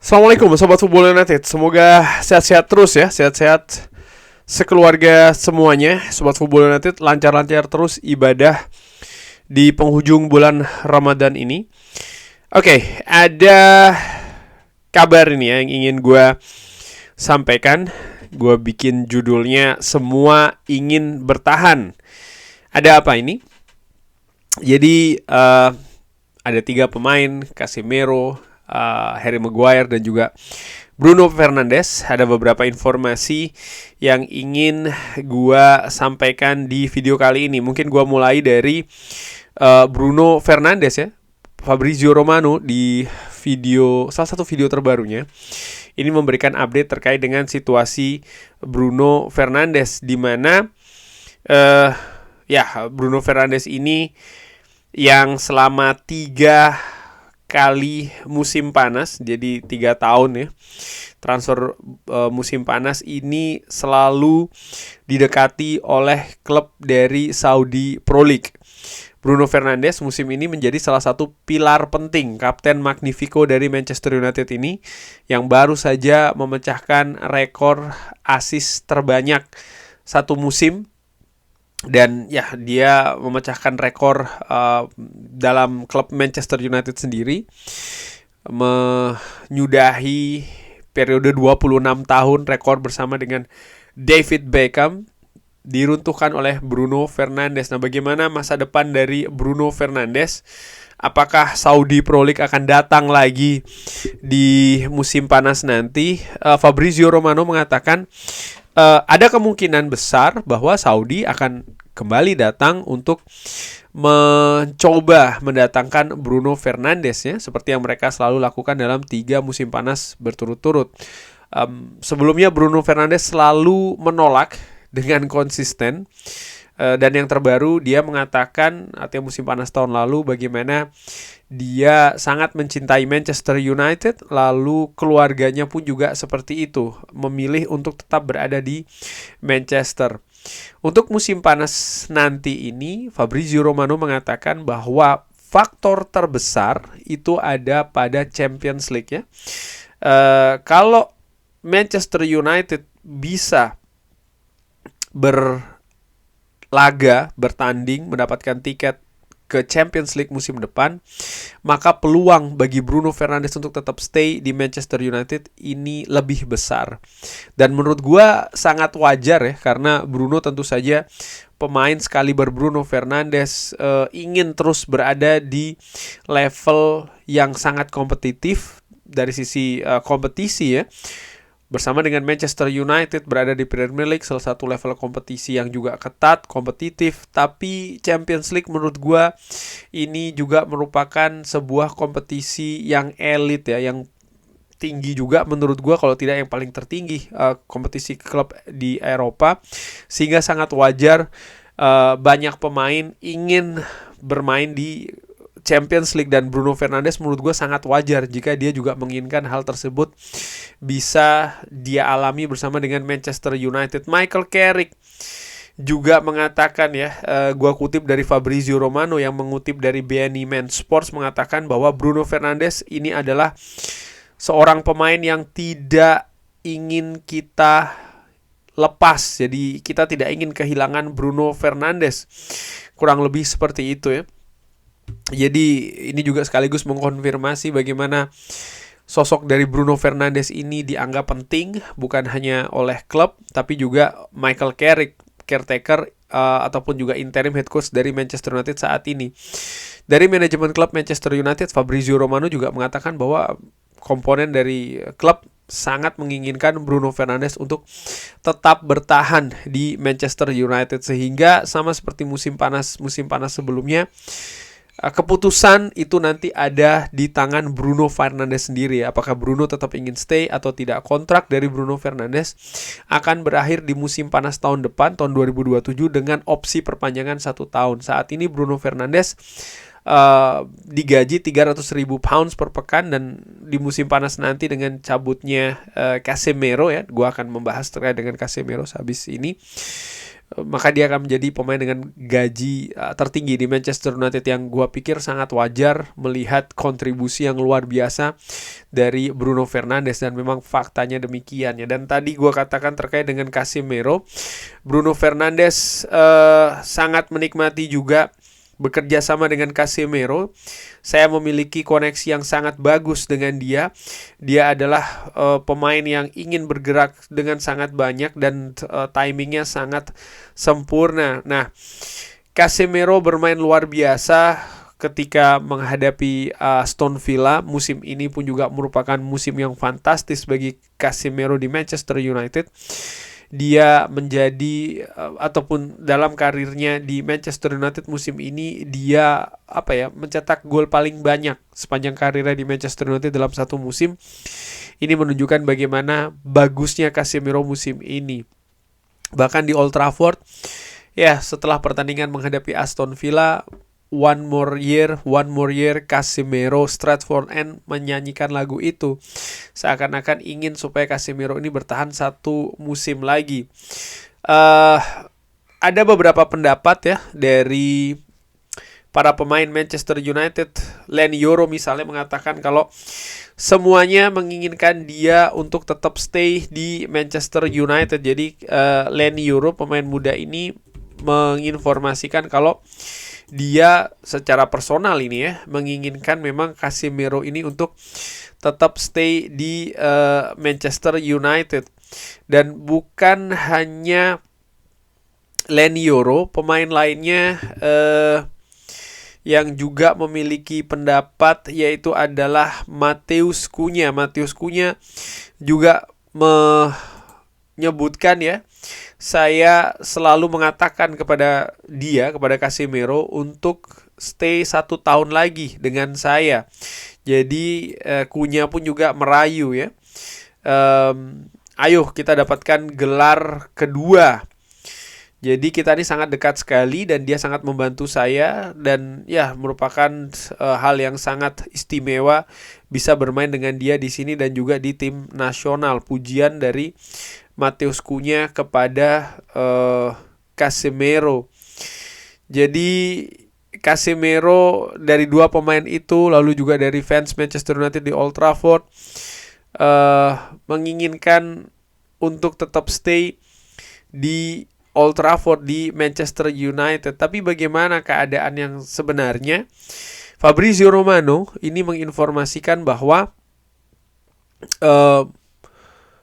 Assalamualaikum Sobat Football United. Semoga sehat-sehat terus ya. Sehat-sehat sekeluarga semuanya. Sobat Football United lancar-lancar terus ibadah di penghujung bulan Ramadan ini. Oke, ada kabar ini ya yang ingin gue sampaikan. Gue bikin judulnya Semua Ingin Bertahan. Ada apa ini? Jadi ada 3 pemain, Casemiro, Harry Maguire dan juga Bruno Fernandes. Ada beberapa informasi yang ingin gua sampaikan di video kali ini. Mungkin gua mulai dari Bruno Fernandes ya. Fabrizio Romano di salah satu video terbarunya ini memberikan update terkait dengan situasi Bruno Fernandes, di mana Bruno Fernandes ini yang selama 3 kali musim panas, jadi 3 tahun ya, transfer musim panas ini selalu didekati oleh klub dari Saudi Pro League. Bruno Fernandes musim ini menjadi salah satu pilar penting, Kapten Magnifico dari Manchester United ini, yang baru saja memecahkan rekor assist terbanyak satu musim. Dan ya, dia memecahkan rekor dalam klub Manchester United sendiri, menyudahi periode 26 tahun rekor bersama dengan David Beckham, diruntuhkan oleh Bruno Fernandes. Nah, bagaimana masa depan dari Bruno Fernandes? Apakah Saudi Pro League akan datang lagi di musim panas nanti? Fabrizio Romano mengatakan ada kemungkinan besar bahwa Saudi akan kembali datang untuk mencoba mendatangkan Bruno Fernandes ya, seperti yang mereka selalu lakukan dalam 3 musim panas berturut-turut. Sebelumnya Bruno Fernandes selalu menolak dengan konsisten, dan yang terbaru dia mengatakan artinya musim panas tahun lalu bagaimana dia sangat mencintai Manchester United, lalu keluarganya pun juga seperti itu, memilih untuk tetap berada di Manchester. Untuk musim panas nanti ini, Fabrizio Romano mengatakan bahwa faktor terbesar itu ada pada Champions League ya. Kalau Manchester United bisa bertanding, mendapatkan tiket ke Champions League musim depan, maka peluang bagi Bruno Fernandes untuk tetap stay di Manchester United ini lebih besar. Dan menurut gua sangat wajar ya, karena Bruno tentu saja pemain sekaliber Bruno Fernandes ingin terus berada di level yang sangat kompetitif dari sisi kompetisi ya. Bersama dengan Manchester United berada di Premier League, salah satu level kompetisi yang juga ketat, kompetitif. Tapi Champions League menurut gue ini juga merupakan sebuah kompetisi yang elit ya, yang tinggi juga menurut gue, kalau tidak yang paling tertinggi kompetisi klub di Eropa. Sehingga sangat wajar banyak pemain ingin bermain di Champions League, dan Bruno Fernandes menurut gue sangat wajar jika dia juga menginginkan hal tersebut bisa dia alami bersama dengan Manchester United. Michael Carrick juga mengatakan ya, gue kutip dari Fabrizio Romano yang mengutip dari BNI Men Sports, mengatakan bahwa Bruno Fernandes ini adalah seorang pemain yang tidak ingin kita lepas. Jadi kita tidak ingin kehilangan Bruno Fernandes. Kurang lebih seperti itu ya. Jadi ini juga sekaligus mengkonfirmasi bagaimana sosok dari Bruno Fernandes ini dianggap penting, bukan hanya oleh klub, tapi juga Michael Carrick, caretaker ataupun juga interim head coach dari Manchester United saat ini. Dari manajemen klub Manchester United, Fabrizio Romano juga mengatakan bahwa komponen dari klub sangat menginginkan Bruno Fernandes untuk tetap bertahan di Manchester United, sehingga sama seperti musim panas sebelumnya, keputusan itu nanti ada di tangan Bruno Fernandes sendiri. Apakah Bruno tetap ingin stay atau tidak. Kontrak dari Bruno Fernandes akan berakhir di musim panas tahun depan, tahun 2027, dengan opsi perpanjangan 1 tahun. Saat ini Bruno Fernandes digaji 300.000 pounds per pekan, dan di musim panas nanti dengan cabutnya Casemiro ya, gue akan membahas terkait dengan Casemiro habis ini, maka dia akan menjadi pemain dengan gaji tertinggi di Manchester United, yang gua pikir sangat wajar melihat kontribusi yang luar biasa dari Bruno Fernandes, dan memang faktanya demikian ya. Dan tadi gua katakan terkait dengan Casemiro, Bruno Fernandes sangat menikmati juga bekerja sama dengan Casemiro. Saya memiliki koneksi yang sangat bagus dengan dia. Dia adalah pemain yang ingin bergerak dengan sangat banyak dan timingnya sangat sempurna. Nah, Casemiro bermain luar biasa ketika menghadapi Aston Villa. Musim ini pun juga merupakan musim yang fantastis bagi Casemiro di Manchester United. Dia menjadi ataupun dalam karirnya di Manchester United musim ini, dia mencetak gol paling banyak sepanjang karirnya di Manchester United dalam satu musim. Ini menunjukkan bagaimana bagusnya Casemiro musim ini. Bahkan di Old Trafford, ya, setelah pertandingan menghadapi Aston Villa, One more year, Casemiro, Stratford End menyanyikan lagu itu. Seakan-akan ingin supaya Casemiro ini bertahan satu musim lagi. Ada beberapa pendapat ya dari para pemain Manchester United. Len Yoro misalnya mengatakan kalau semuanya menginginkan dia untuk tetap stay di Manchester United. Jadi Len Yoro, pemain muda ini, menginformasikan kalau dia secara personal ini ya menginginkan memang Casemiro ini untuk tetap stay di Manchester United. Dan bukan hanya Len Yoro, pemain lainnya yang juga memiliki pendapat yaitu adalah Matheus Cunha. Matheus Cunha juga menyebutkan ya, saya selalu mengatakan kepada Casemiro untuk stay 1 tahun lagi dengan saya. Jadi Cunha pun juga merayu ya, ayo kita dapatkan gelar kedua. Jadi kita ini sangat dekat sekali dan dia sangat membantu saya, dan ya merupakan hal yang sangat istimewa bisa bermain dengan dia di sini dan juga di tim nasional. Pujian dari Matheus Cunha kepada Casemiro. Jadi Casemiro dari dua pemain itu, lalu juga dari fans Manchester United di Old Trafford, menginginkan untuk tetap stay di Old Trafford di Manchester United. Tapi bagaimana keadaan yang sebenarnya? Fabrizio Romano ini menginformasikan bahwa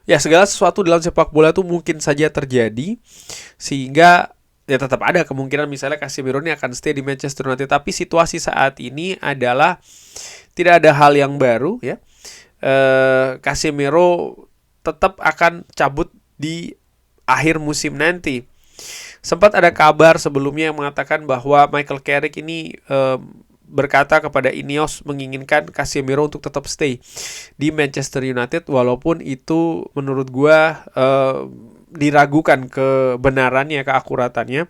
ya, segala sesuatu dalam sepak bola itu mungkin saja terjadi, sehingga ya tetap ada kemungkinan misalnya Casemiro ini akan stay di Manchester United. Tapi situasi saat ini adalah tidak ada hal yang baru ya. Casemiro tetap akan cabut di akhir musim nanti. Sempat ada kabar sebelumnya yang mengatakan bahwa Michael Carrick ini berkata kepada Ineos menginginkan Casemiro untuk tetap stay di Manchester United, walaupun itu menurut gua diragukan kebenarannya, keakuratannya.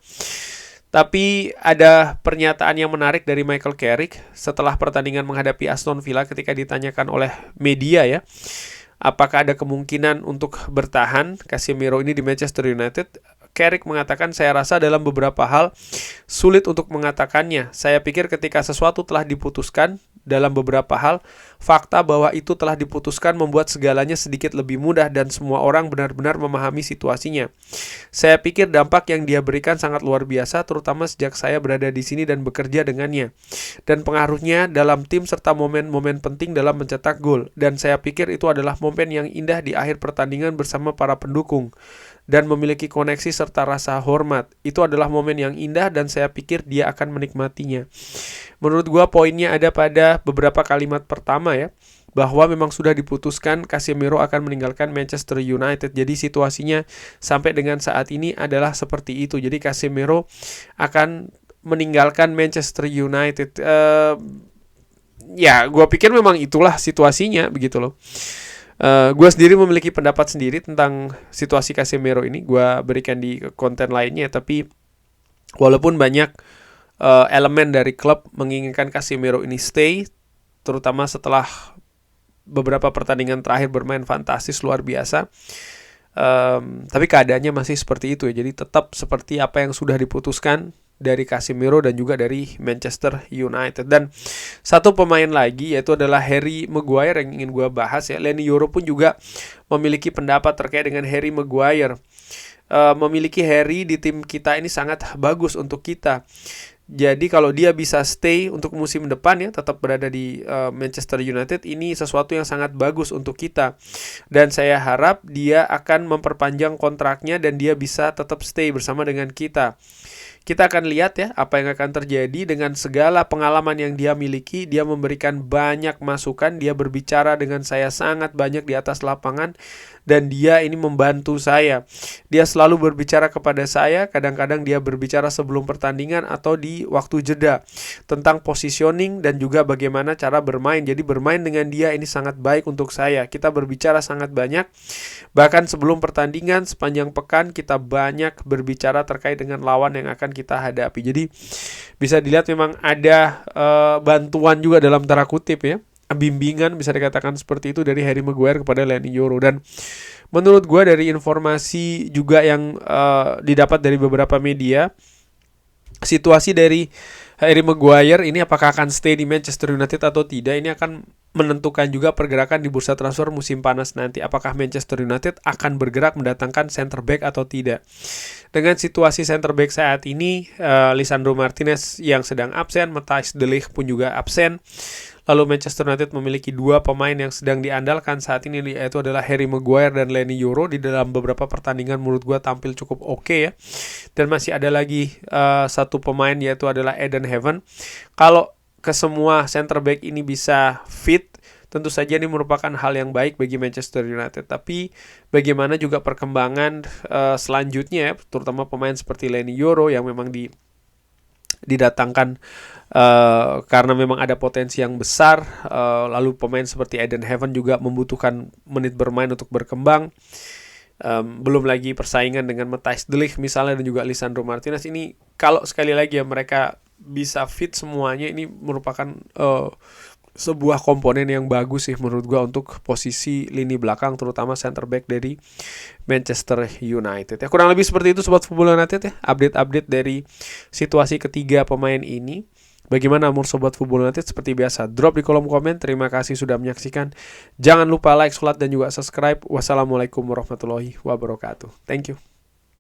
Tapi ada pernyataan yang menarik dari Michael Carrick setelah pertandingan menghadapi Aston Villa ketika ditanyakan oleh media ya, apakah ada kemungkinan untuk bertahan Casemiro ini di Manchester United. Carrick mengatakan, saya rasa dalam beberapa hal sulit untuk mengatakannya. Saya pikir ketika sesuatu telah diputuskan dalam beberapa hal, fakta bahwa itu telah diputuskan membuat segalanya sedikit lebih mudah dan semua orang benar-benar memahami situasinya. Saya pikir dampak yang dia berikan sangat luar biasa, terutama sejak saya berada di sini dan bekerja dengannya. Dan pengaruhnya dalam tim serta momen-momen penting dalam mencetak gol. Dan saya pikir itu adalah momen yang indah di akhir pertandingan bersama para pendukung dan memiliki koneksi serta rasa hormat. Itu adalah momen yang indah dan saya pikir dia akan menikmatinya. Menurut gua poinnya ada pada beberapa kalimat pertama ya, bahwa memang sudah diputuskan Casemiro akan meninggalkan Manchester United. Jadi situasinya sampai dengan saat ini adalah seperti itu. Jadi Casemiro akan meninggalkan Manchester United. Ya, gua pikir memang itulah situasinya begitu loh. Gue sendiri memiliki pendapat sendiri tentang situasi Casemiro ini. Gue berikan di konten lainnya. Tapi walaupun banyak elemen dari klub menginginkan Casemiro ini stay, terutama setelah beberapa pertandingan terakhir bermain fantastis luar biasa, Tapi keadaannya masih seperti itu ya. Jadi tetap seperti apa yang sudah diputuskan dari Casemiro dan juga dari Manchester United. Dan satu pemain lagi yaitu adalah Harry Maguire yang ingin gue bahas ya. Leny Yoro pun juga memiliki pendapat terkait dengan Harry Maguire. Memiliki Harry di tim kita ini sangat bagus untuk kita. Jadi kalau dia bisa stay untuk musim depan ya, tetap berada di Manchester United, ini sesuatu yang sangat bagus untuk kita. Dan saya harap dia akan memperpanjang kontraknya dan dia bisa tetap stay bersama dengan kita. Kita akan lihat ya apa yang akan terjadi dengan segala pengalaman yang dia miliki. Dia memberikan banyak masukan, dia berbicara dengan saya sangat banyak di atas lapangan, dan dia ini membantu saya. Dia selalu berbicara kepada saya, kadang-kadang dia berbicara sebelum pertandingan atau di waktu jeda tentang positioning dan juga bagaimana cara bermain. Jadi bermain dengan dia ini sangat baik untuk saya. Kita berbicara sangat banyak. Bahkan sebelum pertandingan sepanjang pekan kita banyak berbicara terkait dengan lawan yang akan kita hadapi. Jadi bisa dilihat memang ada bantuan juga dalam tanda kutip ya, bimbingan bisa dikatakan seperti itu dari Harry Maguire kepada Leny Yoro. Dan menurut gue dari informasi juga yang didapat dari beberapa media, situasi dari Harry Maguire ini apakah akan stay di Manchester United atau tidak, ini akan menentukan juga pergerakan di bursa transfer musim panas nanti. Apakah Manchester United akan bergerak mendatangkan center back atau tidak. Dengan situasi center back saat ini, Lisandro Martinez yang sedang absen, Matthijs de Ligt pun juga absen. Lalu Manchester United memiliki dua pemain yang sedang diandalkan saat ini, yaitu adalah Harry Maguire dan Leny Yoro. Di dalam beberapa pertandingan menurut gue tampil cukup oke ya. Dan masih ada lagi satu pemain yaitu adalah Eden Heaven. Kalau kesemua center back ini bisa fit, tentu saja ini merupakan hal yang baik bagi Manchester United. Tapi bagaimana juga perkembangan selanjutnya, terutama pemain seperti Leny Yoro yang memang didatangkan karena memang ada potensi yang besar. Lalu pemain seperti Eden Heaven juga membutuhkan menit bermain untuk berkembang. Belum lagi persaingan dengan Matthijs de Ligt misalnya dan juga Lisandro Martinez. Ini kalau sekali lagi ya mereka bisa fit semuanya, ini merupakan sebuah komponen yang bagus sih menurut gua untuk posisi lini belakang, terutama center back dari Manchester United ya. Kurang lebih seperti itu Sobat Football United ya, update-update dari situasi ketiga pemain ini. Bagaimana menurut Sobat Football United? Seperti biasa, drop di kolom komen. Terima kasih sudah menyaksikan. Jangan lupa like, share, dan juga subscribe. Wassalamualaikum warahmatullahi wabarakatuh. Thank you.